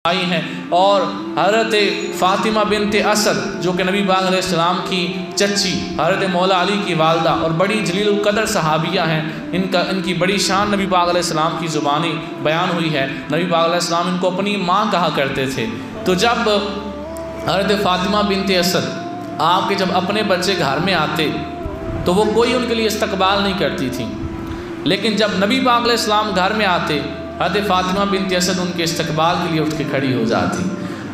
آئی ہیں، اور حضرت فاطمہ بنت اسد جو کہ نبی پاک علیہ السلام کی چچی حضرت مولا علی کی والدہ اور بڑی جلیل القدر صحابیہ ہیں، ان کی بڑی شان نبی پاک علیہ السلام کی زبانی بیان ہوئی ہے۔ نبی پاک علیہ السلام ان کو اپنی ماں کہا کرتے تھے۔ تو جب حضرت فاطمہ بنت اسد آپ کے جب اپنے بچے گھر میں آتے تو وہ کوئی ان کے لیے استقبال نہیں کرتی تھیں، لیکن جب نبی پاک علیہ السلام گھر میں آتے حضرت فاطمہ بنت اسد ان کے استقبال کے لیے اٹھ کے کھڑی ہو جاتی۔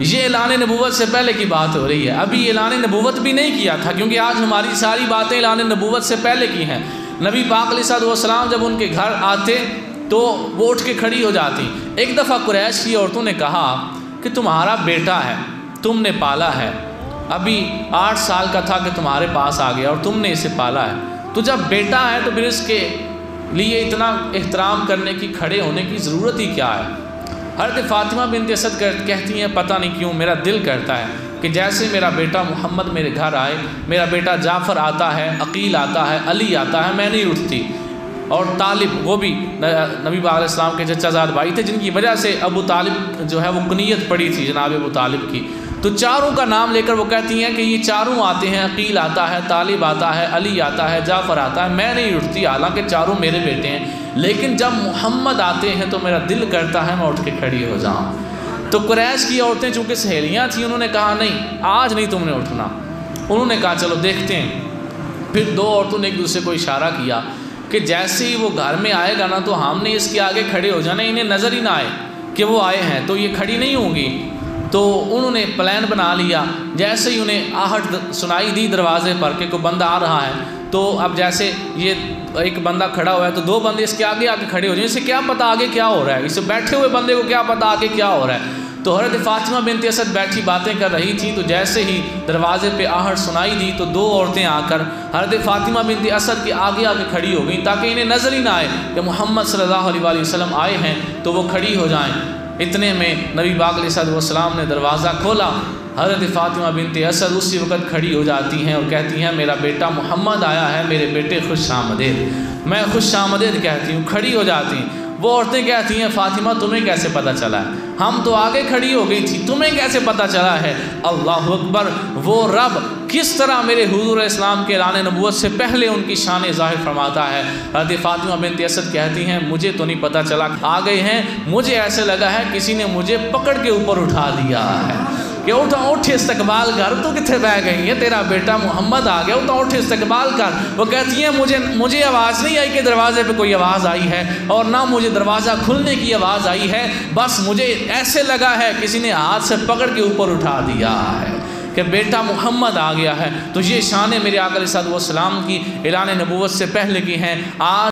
یہ اعلان نبوت سے پہلے کی بات ہو رہی ہے، ابھی اعلان نبوت بھی نہیں کیا تھا، کیونکہ آج ہماری ساری باتیں اعلان نبوت سے پہلے کی ہیں۔ نبی پاک علیہ السلام جب ان کے گھر آتے تو وہ اٹھ کے کھڑی ہو جاتی۔ ایک دفعہ قریش کی عورتوں نے کہا کہ تمہارا بیٹا ہے، تم نے پالا ہے، ابھی 8 سال کا تھا کہ تمہارے پاس آ گیا اور تم نے اسے پالا ہے، تو جب بیٹا ہے تو پھر اس کے لیے اتنا احترام کرنے کی، کھڑے ہونے کی ضرورت ہی کیا ہے؟ حضرت فاطمہ بنت اسد کہتی ہیں پتہ نہیں کیوں میرا دل کرتا ہے کہ جیسے میرا بیٹا محمد میرے گھر آئے، میرا بیٹا جعفر آتا ہے، عقیل آتا ہے، علی آتا ہے، میں نہیں اٹھتی۔ اور طالب، وہ بھی نبی پاک علیہ السلام کے چچا زاد بھائی تھے، جن کی وجہ سے ابو طالب جو ہے وہ کنیت پڑی تھی جناب ابو طالب کی، تو چاروں کا نام لے کر وہ کہتی ہیں کہ یہ چاروں آتے ہیں، عقیل آتا ہے، طالب آتا ہے، علی آتا ہے، جعفر آتا ہے، میں نہیں اٹھتی، حالانکہ چاروں میرے بیٹے ہیں، لیکن جب محمد آتے ہیں تو میرا دل کرتا ہے میں اٹھ کے کھڑی ہو جاؤں۔ تو قریش کی عورتیں چونکہ سہیلیاں تھیں، انہوں نے کہا نہیں آج نہیں تم نے اٹھنا۔ انہوں نے کہا چلو دیکھتے ہیں۔ پھر 2 عورتوں نے ایک دوسرے کو اشارہ کیا کہ جیسے ہی وہ گھر میں آئے گا نا تو ہم نے اس کے آگے کھڑے ہو جانا، انہیں نظر ہی نہ آئے کہ وہ آئے ہیں، تو یہ کھڑی نہیں ہوں گی۔ تو انہوں نے پلان بنا لیا، جیسے ہی انہیں آہٹ سنائی دی دروازے پر کہ کوئی بندہ آ رہا ہے، تو اب جیسے یہ ایک بندہ کھڑا ہوا ہے تو 2 بندے اس کے آگے آ کے کھڑے ہو جائیں، اسے کیا پتہ آگے کیا ہو رہا ہے، اسے بیٹھے ہوئے بندے کو کیا پتہ آگے کیا ہو رہا ہے۔ تو حضرت فاطمہ بنت اسد بیٹھی باتیں کر رہی تھی، تو جیسے ہی دروازے پہ آہٹ سنائی دی تو 2 عورتیں آ کر حضرت فاطمہ بنت اسد کے آگے آ کے کھڑی ہو گئیں، تاکہ انہیں نظر ہی نہ آئے کہ محمد صلی اللہ علیہ وسلم آئے ہیں تو وہ کھڑی ہو جائیں۔ اتنے میں نبی پاک علیہ السلام نے دروازہ کھولا، حضرت فاطمہ بنت اسد اسی وقت کھڑی ہو جاتی ہیں اور کہتی ہیں میرا بیٹا محمد آیا ہے، میرے بیٹے خوش آمدید۔ میں خوش آمدید کہتی ہوں، کھڑی ہو جاتی ہیں۔ وہ عورتیں کہتی ہیں فاطمہ تمہیں کیسے پتہ چلا ہے؟ ہم تو آگے کھڑی ہو گئی تھی، تمہیں کیسے پتہ چلا ہے؟ اللہ اکبر! وہ رب کس طرح میرے حضور اسلام کے اعلان نبوت سے پہلے ان کی شان ظاہر فرماتا ہے۔ حضرت فاطمہ بنت اسد کہتی ہیں مجھے تو نہیں پتہ چلا آ گئے ہیں، مجھے ایسے لگا ہے کسی نے مجھے پکڑ کے اوپر اٹھا دیا ہے کہ اٹھ استقبال کر، تو کتنے بہ گئی ہے، تیرا بیٹا محمد آ گیا، اٹھ استقبال کر۔ وہ کہتی ہیں مجھے آواز نہیں آئی کہ دروازے پہ کوئی آواز آئی ہے، اور نہ مجھے دروازہ کھلنے کی آواز آئی ہے، بس مجھے ایسے لگا ہے کسی نے ہاتھ سے پکڑ کے اوپر اٹھا دیا ہے کہ بیٹا محمد آ گیا ہے۔ تو یہ شان میرے آقا علیہ السلام کی اعلان نبوت سے پہلے کی ہیں۔ آج